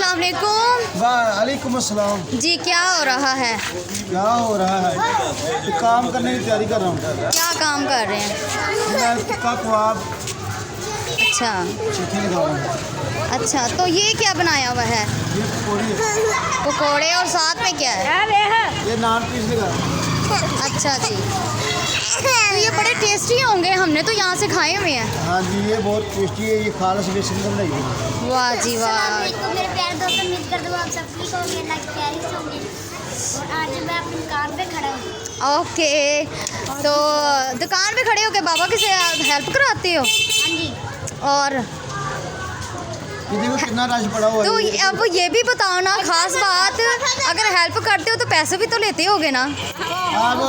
अस्सलाम वालेकुम। वालेकुम अस्सलाम। जी क्या हो रहा है? क्या हो रहा है? काम करने की तैयारी कर रहा हूँ। क्या काम कर रहे हैं? मैं टिक्का कबाब अच्छा चिकन लगा रहा हूँ। अच्छा, तो ये क्या बनाया हुआ है? ये पकौड़ी है। पकोड़े, और साथ में क्या है? ये नान पीस लगा। अच्छा जी, तो ये बड़े टेस्टी होंगे, हमने तो यहाँ से खाए हुए हैं। हाँ जी, ये बहुत टेस्टी है। ये खालस बेसन का बनाई है। वाह जी वाह। मेरे प्यारे दोस्तों, उम्मीद करता हूँ आप सब ठीक होंगे, ना प्यारी से होंगे। और आज मैं अपनी दुकान पे खड़ा हूँ। ओके, तो दुकान पे खड़े होके बाबा किसे हेल्प कराते हो? हाँ जी। और ये देखो कितना रश पड़ा हुआ तो है। अब ये भी बताओ ना, खास बात, अगर हेल्प करते हो तो पैसे भी तो लेते होगे ना? आप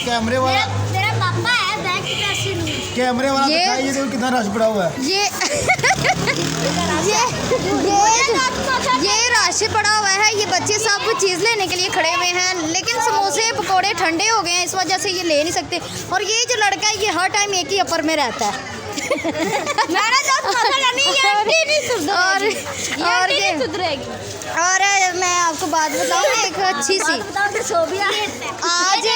कैमरे वाला मेरा पापा है, बैंक के पैसे नहीं। कैमरे वाला ये- दिखाइए, देखो कितना रश पड़ा हुआ है। ये ये रश पड़ा हुआ है। ये बच्चे सब चीज़ लेने के लिए खड़े हुए हैं, लेकिन समोसे पकोड़े ठंडे हो गए हैं, इस वजह से ये ले नहीं सकते। और ये जो लड़का है, ये हर टाइम एक ही अपर में रहता है। और मैं आपको बात बताऊँ, एक अच्छी सी, आज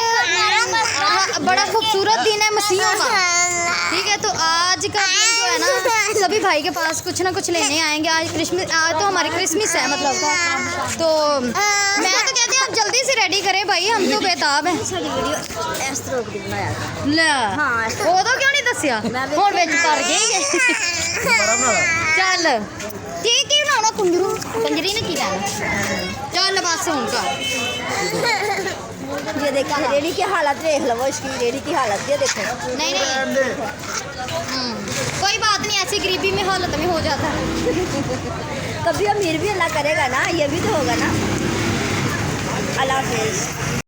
बड़ा खूबसूरत दिन है मसीहों का, ठीक है? तो आज का दिन जो है ना, सभी भाई के पास कुछ ना कुछ लेने आएंगे। आज क्रिसमस, आज तो हमारी क्रिसमस है मतलब। तो मैं तो कहती हूँ आप जल्दी से रेडी करें भाई, हम तो बेताब हैं। ले वो तो क्यों नहीं दसिया, और विच कर गई चल ठीक है ना, कुंजरू कंजरी ने की लेना। चल बस हूँ कर। ये देखा रेडी की हालत देख लो, इसकी रेडी की हालत ये देखो। नहीं नहीं कोई बात नहीं, ऐसी गरीबी में हालत में हो जाता है। कभी अमीर भी अल्लाह करेगा ना, ये भी तो होगा ना। अल्लाह हाफिज़।